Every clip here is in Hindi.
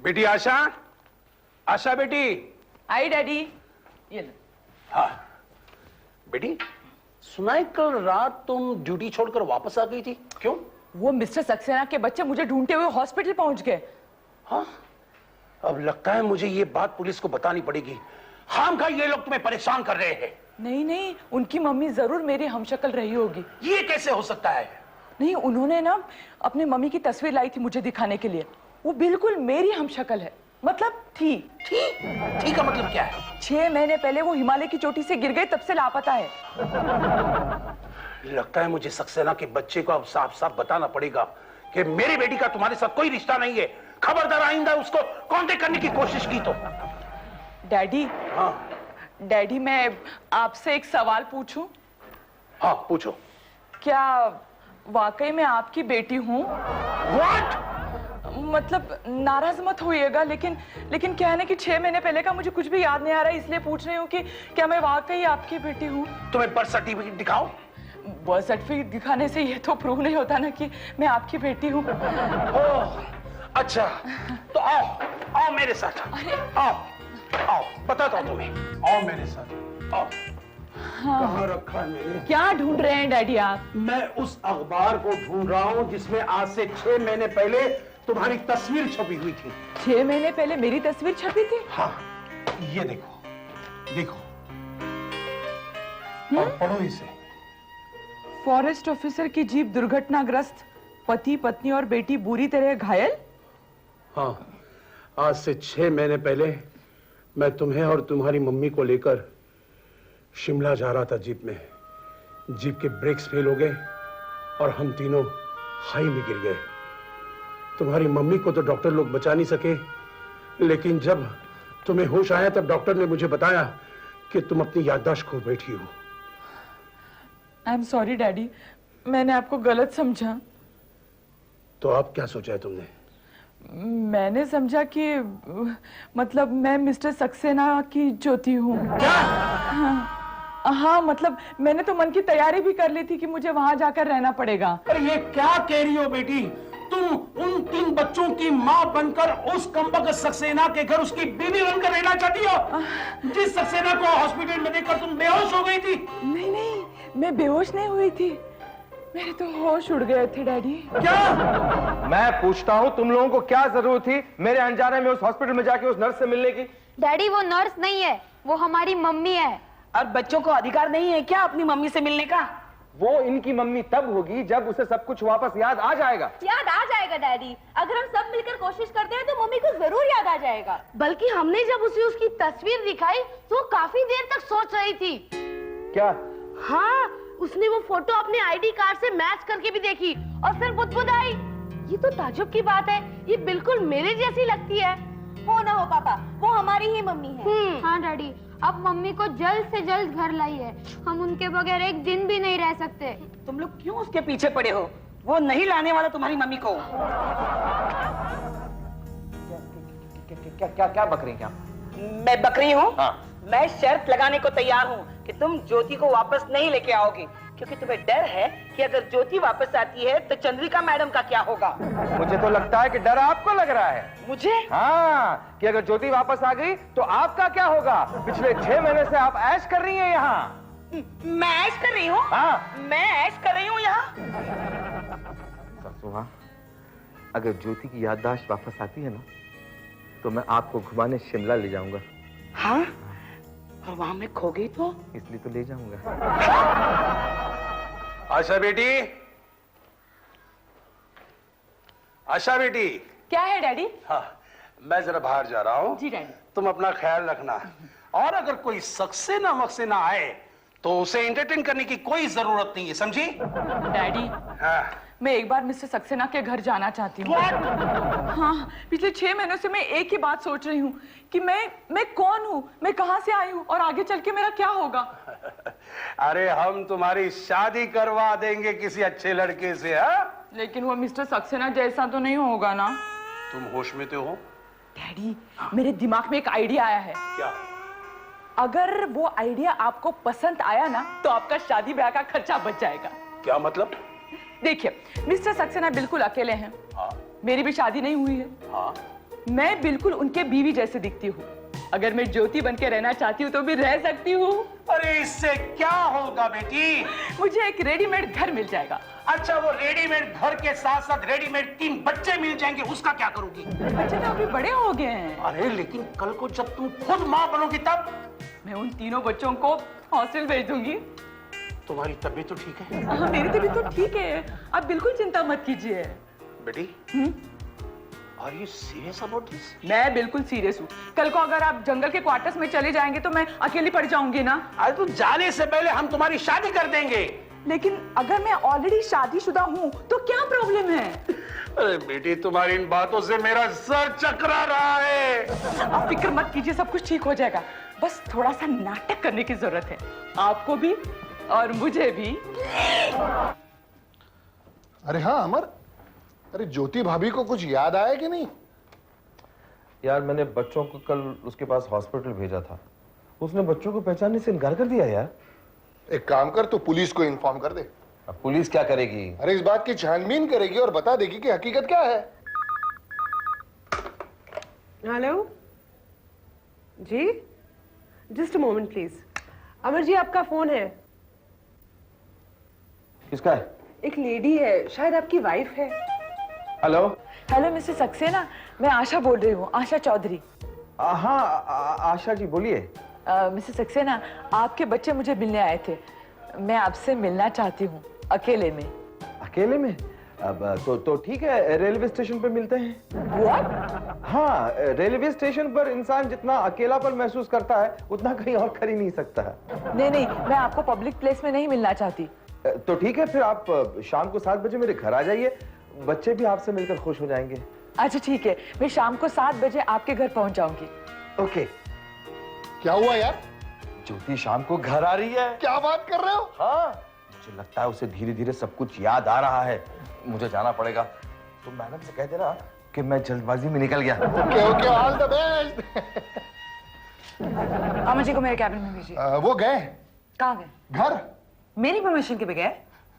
बेटी आशा, आशा बेटी। आई डैडी। ये लो। हाँ बेटी, सुना है कल रात तुम ड्यूटी छोड़कर वापस आ गई थी, क्यों? वो मिस्टर सक्सेना के बच्चे मुझे ढूंढते हुए हॉस्पिटल पहुंच गए। हाँ, अब लगता है मुझे ये बात पुलिस को बतानी पड़ेगी। खामखा ये लोग तुम्हें परेशान कर रहे हैं। नहीं नहीं, उनकी मम्मी जरूर मेरी हमशक्ल रही होगी। ये कैसे हो सकता है? नहीं, उन्होंने ना अपनी मम्मी की तस्वीर लाई थी मुझे दिखाने के लिए। वो बिल्कुल मेरी हमशक्ल है, मतलब थी। ठीक का मतलब क्या है? 6 महीने पहले वो हिमालय की चोटी से गिर गए, तब से लापता है। लगता है मुझे सक्सेना के बच्चे को अब साफ साफ बताना पड़ेगा कि मेरी बेटी का तुम्हारे साथ कोई रिश्ता नहीं है। खबरदार आइंदा उसको कांटेक्ट करने की कोशिश की तो। डैडी। हाँ डैडी, मैं आपसे एक सवाल पूछूं? हाँ पूछो। क्या वाकई में आपकी बेटी हूँ? What? मतलब नाराज मत होइएगा, लेकिन क्या है ना कि 6 महीने पहले का मुझे कुछ भी याद नहीं आ रहा है, इसलिए पूछ रही हूँ कि क्या मैं वाकई आपकी बेटी हूँ? तुम्हें बर्थ सर्टिफिकेट दिखाओ। बर्थ सर्टिफिकेट दिखाने से ये तो प्रूव नहीं होता ना कि मैं आपकी बेटी हूँ। अच्छा, तो आओ आओ मेरे साथ। आओ आओ, बताता हूँ तुम्हें। आओ मेरे साथ, आओ। हाँ। कहाँ रखा है मैंने? क्या ढूंढ रहे हैं डैडी आप? मैं उस अखबार को ढूंढ रहा हूँ जिसमें आज से 6 महीने पहले तुम्हारी तस्वीर छपी हुई थी। 6 महीने पहले मेरी तस्वीर छपी थी? हाँ, ये देखो, देखो और पढ़ो इसे। फॉरेस्ट ऑफिसर की जीप दुर्घटनाग्रस्त, पति पत्नी और बेटी बुरी तरह घायल। हाँ, आज से 6 महीने पहले मैं तुम्हें और तुम्हारी मम्मी को लेकर शिमला जा रहा था जीप में। जीप के ब्रेक्स फेल हो गए और हम तीनों खाई में गिर गए। तुम्हारी मम्मी को तो डॉक्टर लोग बचा नहीं सके, लेकिन जब तुम्हें होश आया तब डॉक्टर ने मुझे बताया कि तुम अपनी याददाश्त खो बैठी हो। आई एम सॉरी डैडी, मैंने आपको गलत समझा। तो अब क्या सोचा है तुमने? मैंने समझा कि मतलब मैं मिस्टर सक्सेना की ज्योति हूँ। हाँ, मतलब मैंने तो मन की तैयारी भी कर ली थी कि मुझे वहां जाकर रहना पड़ेगा। अरे ये क्या कह रही हो बेटी? तुम उन 3 बच्चों की माँ बनकर उस कमबख्त सक्सेना के घर उसकी बीवी बनकर रहना चाहती हो, जिस सक्सेना को हॉस्पिटल में देखकर तुम बेहोश हो गई थी? नहीं नहीं, मैं बेहोश नहीं हुई थी, मेरे तो होश उड़ गए थे डैडी। क्या? मैं पूछता हूँ, तुम लोगों को क्या जरूरत थी मेरे अनजाने में उस हॉस्पिटल में जाके उस नर्स से मिलने की? डैडी, वो नर्स नहीं है, वो हमारी मम्मी है। और बच्चों को अधिकार नहीं है क्या अपनी मम्मी से मिलने का? वो इनकी मम्मी तब होगी जब उसे सब कुछ वापस याद आ जाएगा। याद आ जाएगा डैडी, अगर हम सब मिलकर कोशिश करते हैं तो मम्मी को जरूर याद आ जाएगा। बल्कि हमने जब उसे उसकी तस्वीर दिखाई तो वो काफी देर तक सोच रही थी। क्या? हाँ, उसने वो फोटो अपने आईडी कार्ड से मैच करके भी देखी और फिर बुदबुदाई। ये तो ताज्जुब की बात है, ये बिल्कुल मेरे जैसी लगती है। हो ना हो पापा, वो हमारी ही मम्मी है। हाँ डैडी, अब मम्मी को जल्द से जल्द घर लाइए, हम उनके बगैर एक दिन भी नहीं रह सकते। तुम लोग क्यों उसके पीछे पड़े हो? वो नहीं लाने वाला तुम्हारी मम्मी को। क्या क्या क्या बक रही क्या? मैं बकरी हूँ? हाँ। मैं शर्त लगाने को तैयार हूँ कि तुम ज्योति को वापस नहीं लेके आओगी, क्योंकि तुम्हें डर है कि अगर ज्योति वापस आती है तो चंद्रिका मैडम का क्या होगा। मुझे तो लगता है कि डर आपको लग रहा है। मुझे? हाँ, कि अगर ज्योति वापस आ गई तो आपका क्या होगा? पिछले 6 महीने से आप ऐश कर रही हैं यहाँ। मैं ऐश कर रही हूँ? हाँ। मैं ऐश कर रही हूँ यहाँ? ससुआ, अगर ज्योति की याददाश्त वापस आती है ना, तो मैं आपको घुमाने शिमला ले जाऊंगा। हाँ? और वहां मैं खो गई तो? इसलिए तो ले जाऊंगा। आशा बेटी, आशा बेटी। क्या है डैडी? हाँ, मैं जरा बाहर जा रहा हूँ। जी डैडी। तुम अपना ख्याल रखना, और अगर कोई सक्सेना वक्सेना आए तो उसे एंटरटेन करने की कोई जरूरत नहीं है, समझी? डैडी, हाँ। मैं एक बार मिस्टर सक्सेना के घर जाना चाहती हूँ। हाँ, पिछले 6 महीनों से मैं एक ही बात सोच रही हूँ कि मैं कौन हूँ, मैं कहाँ से आई हूँ और आगे चल के मेरा क्या होगा। अरे हम तुम्हारी शादी करवा देंगे किसी अच्छे लड़के से। हाँ, लेकिन वो मिस्टर सक्सेना जैसा तो नहीं होगा ना? तुम होश में तो हो? डैडी, मेरे दिमाग में एक आइडिया आया है। क्या? अगर वो आइडिया आपको पसंद आया ना तो आपका शादी ब्याह का खर्चा बच जाएगा। क्या मतलब? देखिए, मिस्टर सक्सेना बिल्कुल अकेले हैं। हाँ। मेरी भी शादी नहीं हुई है। हाँ। मैं बिल्कुल उनके बीवी जैसे दिखती हूँ। अगर मैं ज्योति बन के रहना चाहती हूँ तो भी रह सकती हूँ। अरे इससे क्या होगा बेटी? मुझे एक रेडीमेड घर मिल जाएगा। अच्छा, वो रेडीमेड घर के साथ साथ रेडीमेड 3 बच्चे मिल जाएंगे, उसका क्या करोगी? बच्चे तो अभी बड़े हो गए हैं। अरे लेकिन कल को जब तुम खुद माँ बनोगी तब? मैं उन तीनों बच्चों को हॉस्टल भेज दूंगी। तुम्हारी तबीयत तो ठीक है? हाँ, मेरी तबीयत तो ठीक है, आप बिल्कुल चिंता मत कीजिए। बेटी, Are you serious about this? मैं बिल्कुल सीरियस हूँ। कल को अगर आप जंगल के क्वार्टर्स में चले जाएंगे तो मैं अकेली पड़ जाऊंगी ना। अरे तुम जाने से पहले हम तुम्हारी शादी कर देंगे। लेकिन अगर मैं ऑलरेडी शादीशुदा हूँ तो क्या प्रॉब्लम है? अरे बेटी, तुम्हारी इन बातों से मेरा सर चकरा रहा है। आप फिक्र मत कीजिए, सब कुछ ठीक हो जाएगा। बस थोड़ा सा नाटक करने की जरूरत है, आपको भी और मुझे भी। अरे हाँ अमर, अरे ज्योति भाभी को कुछ याद आया कि नहीं? यार मैंने बच्चों को कल उसके पास हॉस्पिटल भेजा था, उसने बच्चों को पहचानने से इनकार कर दिया यार। एक काम कर, तो पुलिस को इन्फॉर्म कर दे। अब पुलिस क्या करेगी? अरे इस बात की छानबीन करेगी और बता देगी कि हकीकत क्या है। हेलो जी, just a moment please. Amar ji, आपका फोन है। किसका है? एक लेडी है, शायद आपकी वाइफ है। हेलो। हेलो मिस्टर सक्सेना, मैं आशा बोल रही हूँ, आशा चौधरी। हाँ आशा जी बोलिए। मिस्टर सक्सेना, आपके बच्चे मुझे मिलने आए थे, मैं आपसे मिलना चाहती हूँ अकेले में। अकेले में? अब तो ठीक है, रेलवे स्टेशन पर मिलते हैं। What? हाँ, रेलवे स्टेशन पर इंसान जितना अकेलापन महसूस करता है उतना कहीं और कर ही नहीं सकता है। नहीं, मैं आपको पब्लिक प्लेस में नहीं मिलना चाहती। तो ठीक है, फिर आप शाम को 7 बजे मेरे घर आ जाइए, बच्चे भी आपसे मिलकर खुश हो जाएंगे। अच्छा ठीक है, मैं शाम को 7 बजे आपके घर पहुंच जाऊंगी। ओके। क्या हुआ यार? ज्योति शाम को घर आ रही है। क्या बात कर रहे हो? हाँ, मुझे लगता है उसे धीरे धीरे सब कुछ याद आ रहा है। मुझे जाना पड़ेगा, तो मैडम से कह देना कि मैं जल्दबाजी में निकल गया। Okay, all the best. Amar ji को मेरे कैबिन में भेजिए। वो गए। कहाँ गए? घर। मेरी परमिशन के बगैर?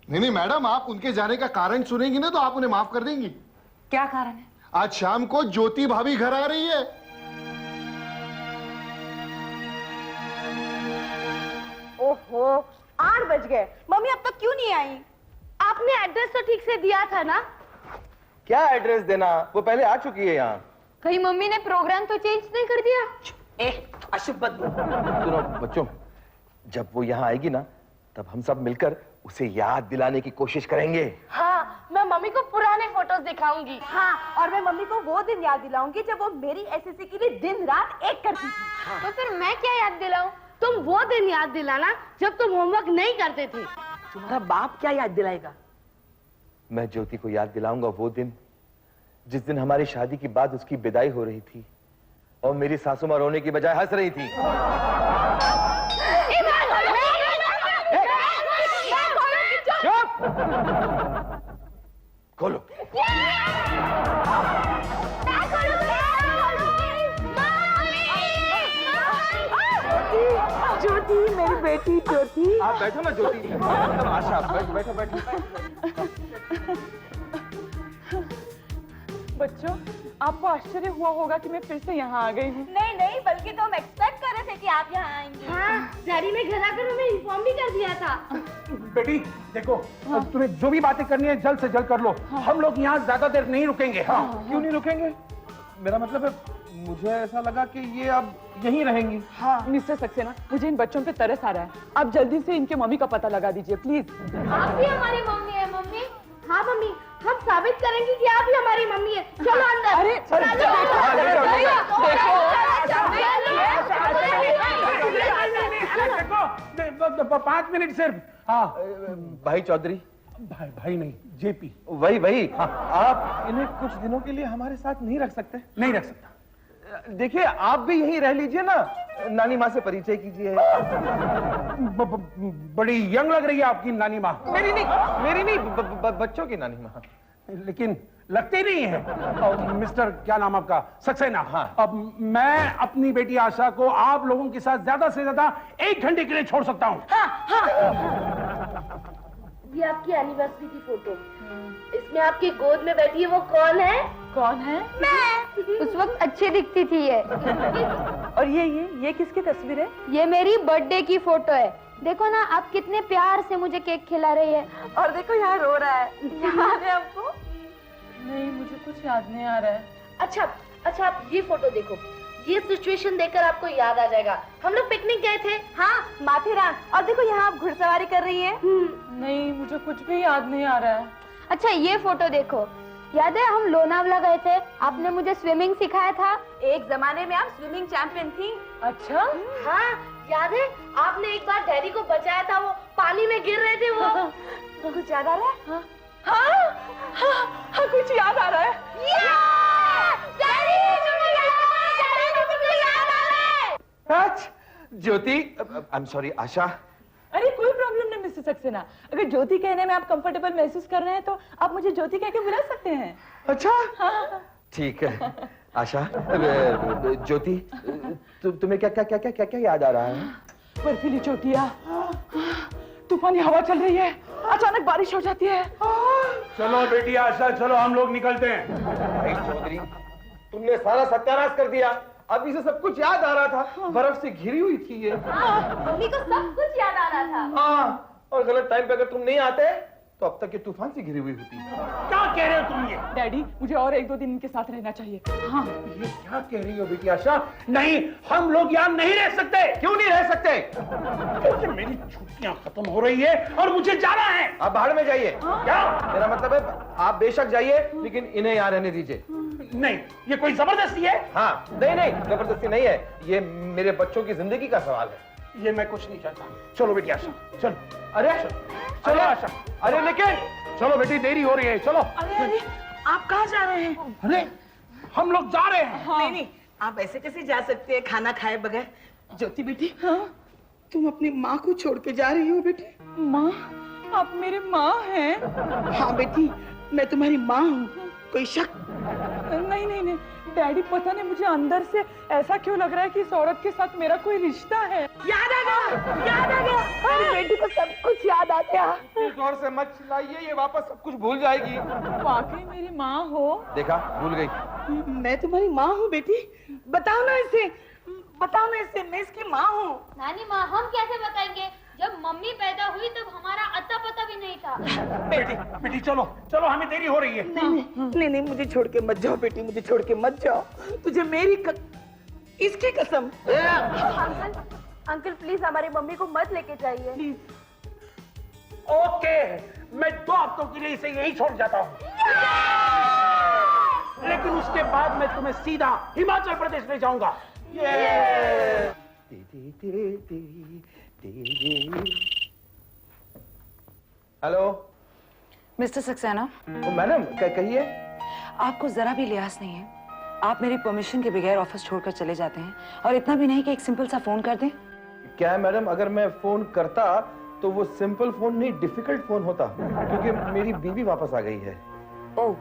नहीं मैडम, आप उनके जाने का कारण सुनेंगी ना तो आप उन्हें माफ कर देंगी। क्या कारण है? आज शाम को ज्योति भाभी घर आ रही है। ओहो, 8 बज गए, मम्मी अब तक क्यों नहीं आई? आपने एड्रेस तो ठीक से दिया था ना? क्या एड्रेस देना, वो पहले आ चुकी है यहाँ। कहीं मम्मी ने प्रोग्राम तो चेंज नहीं कर दिया? अशुभ बदबू। सुनो बच्चों, जब वो यहाँ आएगी ना तब हम सब मिलकर उसे याद दिलाने की कोशिश करेंगे। हाँ, मैं मम्मी को पुराने फोटोज दिखाऊंगी। हाँ, और मैं मम्मी को वो दिन याद दिलाऊंगी जब वो मेरी एसएससी के लिए दिन रात एक करती थी। हाँ। तो फिर मैं क्या याद दिलाऊं? तुम वो दिन याद दिलाना जब तुम होमवर्क नहीं करते थे। तुम्हारा बाप क्या याद दिलाएगा? मैं ज्योति को याद दिलाऊंगा वो दिन जिस दिन हमारी शादी के बाद उसकी विदाई हो रही थी और मेरी सासू मां रोने की बजाय हंस रही थी। खोलो। ज्योति, मेरी बेटी ज्योति। आप बैठो ना ज्योति। आशा, बैठो बैठो। बच्चों, आपको आश्चर्य हुआ होगा कि मैं फिर से यहाँ आ गई हूँ। नहीं, बल्कि तो हम एक्सपेक्ट कर रहे थे कि आप यहाँ आएंगे। हाँ, डैडी ने घर आकर हमें इन्फॉर्म भी कर दिया था। बेटी देखो, तुम्हें जो भी बातें करनी है जल्द से जल्द कर लो। हम लोग यहाँ ज्यादा देर नहीं रुकेंगे। हाँ। क्यों नहीं रुकेंगे? मेरा मतलब है, मुझे ऐसा लगा कि ये अब यहीं रहेंगी। हाँ मिस्टर सक्सेना, मुझे इन बच्चों पे तरस आ रहा है। आप जल्दी से इनके मम्मी का पता लगा दीजिए प्लीज। आप भी हमारी मम्मी है मम्मी। हाँ मम्मी, हम साबित करेंगे कि आप ही हमारी मम्मी है। चलो अंदर। अरे देखो, 5 मिनट सिर्फ। हाँ भाई चौधरी। भाई नहीं, जेपी। वही। हाँ, आप इन्हें कुछ दिनों के लिए हमारे साथ नहीं रख सकते? नहीं रख सकता। देखिए, आप भी यहीं रह लीजिए ना, नानी माँ से परिचय कीजिए। बड़ी यंग लग रही है आपकी नानी माँ। मेरी नहीं, बच्चों की नानी माँ। लेकिन लगते नहीं है। मिस्टर क्या नाम आपका? सक्सेना। हाँ। अब मैं अपनी बेटी आशा को आप लोगों के साथ ज्यादा से ज्यादा 1 घंटे के लिए छोड़ सकता हूँ। ये आपकी एनिवर्सरी की फोटो। इसमें आपकी गोद में बैठी है वो कौन है? कौन है? मैं उस वक्त अच्छी दिखती थी ये। और ये किसकी तस्वीर है? ये मेरी बर्थडे की फोटो है। देखो ना आप कितने प्यार से मुझे केक खिला रही है। और देखो यहाँ रो रहा है। याद है आपको? नहीं, मुझे कुछ याद नहीं आ रहा है। अच्छा आप ये फोटो देखो। ये सिचुएशन देखकर आपको याद आ जाएगा। हम लोग पिकनिक गए थे। हाँ, माथेरान। और देखो यहाँ आप घुड़सवारी कर रही हैं। नहीं, मुझे कुछ भी याद नहीं आ रहा है। अच्छा ये फोटो देखो, याद है हम लोनावला गए थे, आपने मुझे स्विमिंग सिखाया था। एक जमाने में आप स्विमिंग चैंपियन थी। अच्छा? हाँ, याद है आपने एक बार डैडी को बचाया था, वो पानी में गिर रहे थे वो। कुछ याद आ रहा है? हाँ, कुछ याद आ रहा है। ज्योति, आई एम सॉरी आशा। अरे कोई प्रॉब्लम नहीं मिस्टर सक्सेना। अगर ज्योति कहने में आप कंफर्टेबल महसूस कर रहे हैं तो आप मुझे ज्योति कह के बुला सकते हैं। अच्छा, हाँ। ठीक है आशा। ज्योति, तुम्हें क्या क्या क्या क्या क्या क्या याद आ रहा है? बर्फीली चोटियां, तूफानी हवा चल रही है, अचानक बारिश हो जाती है। चलो बेटी आशा, चलो हम लोग निकलते हैं। भाई चौधरी, तुमने सारा सत्यानाश कर दिया। अभी से सब कुछ याद आ रहा था। बर्फ से घिरी हुई थी ये। मम्मी को सब कुछ याद आ रहा था। हाँ, और गलत टाइम पे अगर तुम नहीं आते तो अब तक ये तूफान से घिरी हुई होती। क्या कह रहे हो तुम ये? डैडी, मुझे और 1-2 दिन इनके साथ रहना चाहिए। हाँ। ये क्या कह रही हो बेटी आशा? नहीं, हम लोग यहाँ नहीं रह सकते। क्यों नहीं रह सकते? क्योंकि मेरी छुट्टियां खत्म हो रही है और मुझे जाना है। आप बाहर में जाइए। क्या? मेरा मतलब है आप बेशक जाइए, लेकिन इन्हें यहाँ रहने दीजिए। नहीं, ये कोई जबरदस्ती है? हाँ, नहीं जबरदस्ती नहीं है, ये मेरे बच्चों की जिंदगी का सवाल है। ये मैं कुछ नहीं चाहता। चलो बेटी आशा, चलो। अरे चलो आशा। अरे लेकिन चलो बेटी, देरी हो रही है, चलो। अरे आप कहाँ जा रहे हैं? अरे हम लोग जा रहे हैं। नहीं, आप ऐसे कैसे जा सकते हैं खाना खाए बगैर? ज्योति बेटी, तुम अपनी माँ को छोड़ के जा रही हो बेटी? माँ? आप मेरी माँ हैं? हाँ बेटी, मैं तुम्हारी माँ हूँ। कोई शक? नहीं, डैडी, पता नहीं मुझे अंदर से ऐसा क्यों लग रहा है कि इस औरत के साथ मेरा कोई रिश्ता है। याद आ गया। मेरी बेटी को सब कुछ याद आ गया। जोर से मत चिल्लाइए, ये वापस सब कुछ भूल जाएगी। वाकई मेरी माँ हो? देखा, भूल गई। मैं तुम्हारी माँ हूँ बेटी। बताओ ना इसे, मैं इसकी माँ हूँ। नानी माँ, हम कैसे बताएंगे? जब मम्मी पैदा हुई तब हमारा अता पता भी नहीं था। बेटी चलो, हमें देरी हो रही है। नहीं, मुझे छोड़ के मत जाओ बेटी, मुझे छोड़ के मत जाओ। तुझे मेरी इसकी कसम। अंकल प्लीज हमारी मम्मी को मत लेके जाइए। ओके, मैं 2 हफ्तों के लिए इसे यही छोड़ जाता हूँ। लेकिन उसके बाद मैं तुम्हें सीधा हिमाचल प्रदेश ले जाऊंगा। हेलो मिस्टर सक्सेना, मैडम, कहिए। आपको जरा भी लिहाज नहीं है। आप मेरी परमिशन के बगैर ऑफिस छोड़कर चले जाते हैं, और इतना भी नहीं कि एक सिंपल सा फोन कर दें। क्या है मैडम, अगर मैं फोन करता तो वो सिंपल फोन नहीं, डिफिकल्ट फोन होता, क्योंकि मेरी बीवी वापस आ गई है। ओह,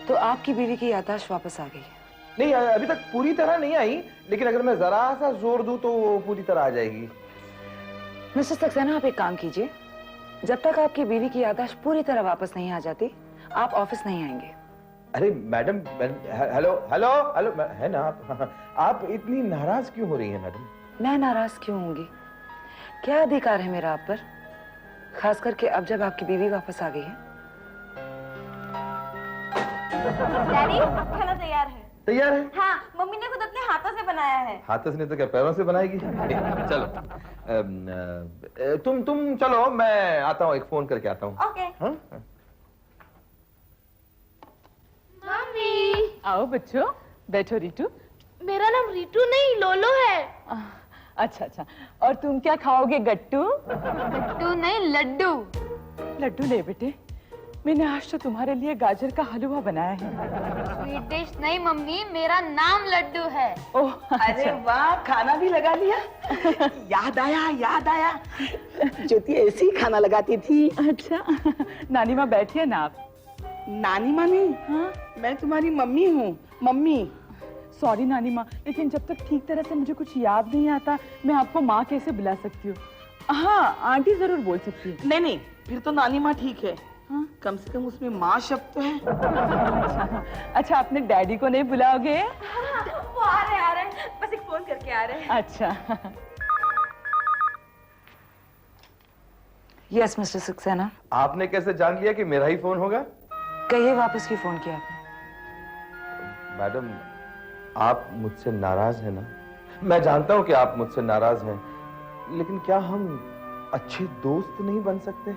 तो आपकी बीवी की याददाश्त वापस आ गई है? नहीं, अभी तक पूरी तरह नहीं आई, लेकिन अगर मैं जरा सा जोर दूं तो वो पूरी तरह आ जाएगी। मिस्टर सक्सेना, आप एक काम कीजिए, जब तक आपकी बीवी की याददाश्त पूरी तरह वापस नहीं आ जाती, आप ऑफिस नहीं आएंगे। अरे मैडम, हेलो है ना आप इतनी नाराज क्यों हो रही हैं मैडम? मैं नाराज क्यों होंगी? क्या अधिकार है मेरा आप पर, खास करके अब जब आपकी बीवी वापस आ गई है। डैडी, खाना तैयार है। तैयार है? हाँ, मम्मी ने खुद अपने हाथों से बनाया है। हाथों से नहीं तो क्या पैरों से बनाएगी? चलो, तुम चलो, मैं आता हूँ, एक फोन करके आता हूँ। ओके। हाँ? मम्मी, आओ बच्चों, बैठो रीटू। मेरा नाम रीटू नहीं, लोलो है। अच्छा, और तुम क्या खाओगे? गट्टू? लड्डू नहीं, लड्डू। लड्डू ले बेटे, मैंने आज तो तुम्हारे लिए गाजर का हलवा बनाया है। स्वीट डिश नहीं मम्मी, मेरा नाम लड्डू है। ओह, अरे वाह, खाना भी लगा लिया। याद आया। ज्योति ऐसे ही खाना लगाती थी। अच्छा, नानी माँ बैठिए ना आप। नानी माँ नहीं, हाँ? मैं तुम्हारी मम्मी हूँ। मम्मी। सॉरी नानी माँ, लेकिन जब तक ठीक तरह से मुझे कुछ याद नहीं आता, मैं आपको माँ कैसे बुला सकती हूँ? हाँ, आंटी जरूर बोल सकती है। नहीं, फिर तो नानी माँ ठीक है। कम से कम उसमें माँ शब्द तो है। अच्छा अपने डैडी को नहीं बुलाओगे? वो आ रहे बस एक फोन करके आ रहे हैं। अच्छा। Yes mister Saxena. आपने कैसे जान लिया कि मेरा ही फोन होगा? कहिए वापस क्यों फोन किया आपने? मैडम, आप मुझसे नाराज हैं ना? मैं जानता हूं कि आप मुझसे नाराज हैं, लेकिन क्या हम अच्छे दोस्त नहीं बन सकते?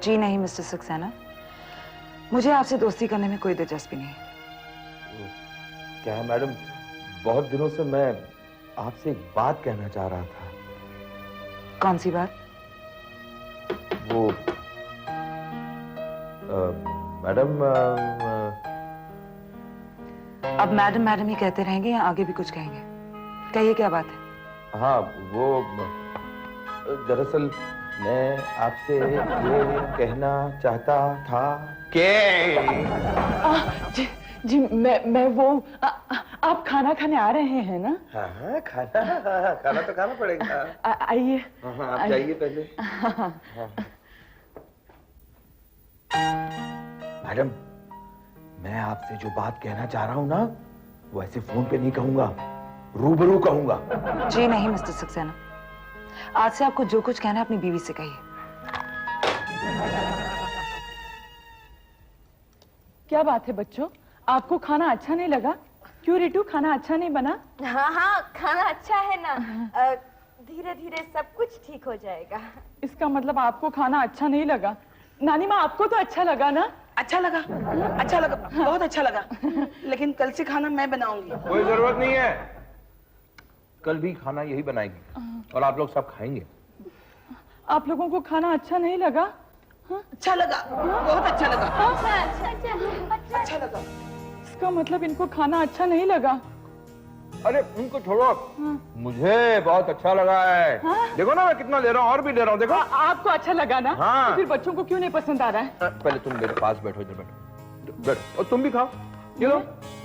जी नहीं मिस्टर सक्सेना, मुझे आपसे दोस्ती करने में कोई दिलचस्पी नहीं। क्या है मैडम, बहुत दिनों से मैं आपसे एक बात कहना चाह रहा था। कौन सी बात? वो मैडम, अब मैडम मैडम ही कहते रहेंगे या आगे भी कुछ कहेंगे? कहिए क्या बात है? हाँ वो दरअसल मैं आपसे ये कहना चाहता था कि जी मैं वो आप खाना खाने आ रहे हैं ना? हाँ, खाना तो खाना पड़ेगा। आइए। हाँ, आप जाइए पहले। हाँ। मैडम, मैं आपसे जो बात कहना चाह रहा हूं ना, वो ऐसे फोन पे नहीं कहूंगा, रूबरू कहूंगा। जी नहीं मिस्टर सक्सेना, आज से आपको जो कुछ कहना है अपनी बीवी से कहिए। क्या बात है बच्चों, आपको खाना अच्छा नहीं लगा? क्यों रितु, खाना अच्छा नहीं बना? हाँ खाना अच्छा है ना। धीरे धीरे सब कुछ ठीक हो जाएगा। इसका मतलब आपको खाना अच्छा नहीं लगा? नानी माँ, आपको तो अच्छा लगा ना? अच्छा लगा, बहुत अच्छा लगा। लेकिन कल से खाना मैं बनाऊंगी। कोई जरूरत नहीं है, कल भी खाना यही बनाएगी और आप लोग सब खाएंगे। आप लोगों को खाना अच्छा नहीं लगा? अच्छा लगा, बहुत अच्छा लगा। अच्छा लगा। इसका मतलब इनको खाना अच्छा नहीं लगा? अरे उनको छोड़ो, मुझे बहुत अच्छा लगा है। देखो ना मैं कितना ले रहा हूँ, और भी ले रहा हूँ, देखो। आपको अच्छा लगा ना? हाँ। तो फिर बच्चों को क्यों नहीं पसंद आ रहा है? पहले तुम मेरे पास बैठो, इधर बैठो, और तुम भी खाओ। ये लो।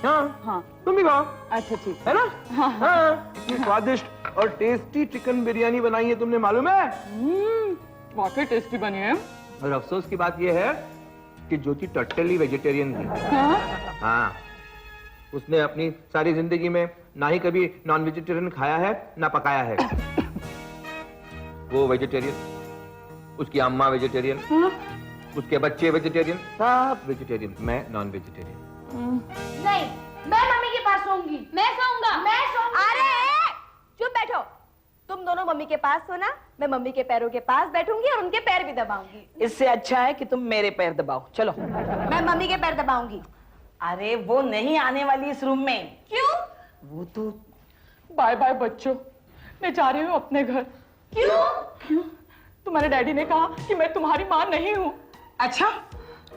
हाँ, तुम भी खाओ। अच्छा ठीक है ना? हाँ। इतनी स्वादिष्ट और टेस्टी चिकन बिरयानी बनाई है तुमने, मालूम है? वाकई टेस्टी बनी है। और अफसोस की बात यह है कि ज्योति टोटली वेजिटेरियन थी। हाँ, उसने अपनी सारी जिंदगी में ना ही कभी नॉन वेजिटेरियन खाया है ना पकाया है। वो वेजिटेरियन, उसकी अम्मा वेजिटेरियन, उसके बच्चे वेजिटेरियन, सब वेजिटेरियन, मैं नॉन वेजिटेरियन। नहीं, मैं मम्मी के पास सोऊंगी। मैं सोऊंगा। अरे चुप बैठो, तुम दोनों मम्मी के पास सोना, मैं मम्मी के पैरों के पास बैठूंगी और उनके पैर भी दबाऊंगी। इससे अच्छा है कि तुम मेरे पैर दबाओ। चलो। मैं मम्मी के पैर दबाऊंगी। अरे वो नहीं आने वाली इस रूम में। क्यों? वो तो बाय बाय बच्चों, मैं जा रही हूँ अपने घर। क्यों? तुम्हारे डैडी ने कहा कि मैं तुम्हारी माँ नहीं हूँ। अच्छा,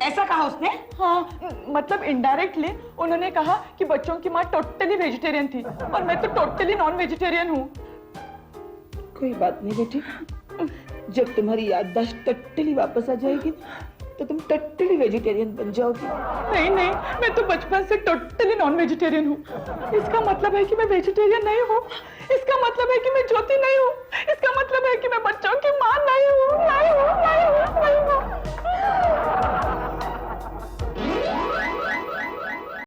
ऐसा कहा उसने? हाँ, मतलब इनडायरेक्टली उन्होंने कहा कि बच्चों की माँ टोटली वेजिटेरियन थी और मैं तो टोटली नॉन वेजिटेरियन हूँ। कोई बात नहीं बेटी, जब तुम्हारी याददाश्त टोटली वापस आ जाएगी तो तुम टोटली वेजिटेरियन बन जाओगी। नहीं, मैं तो बचपन से टोटली नॉन वेजिटेरियन हूँ। इसका मतलब है कि मैं वेजिटेरियन नहीं हूँ। इसका मतलब है कि मैं ज्योति नहीं हूँ। इसका मतलब है कि मैं बच्चों की माँ नहीं हूँ।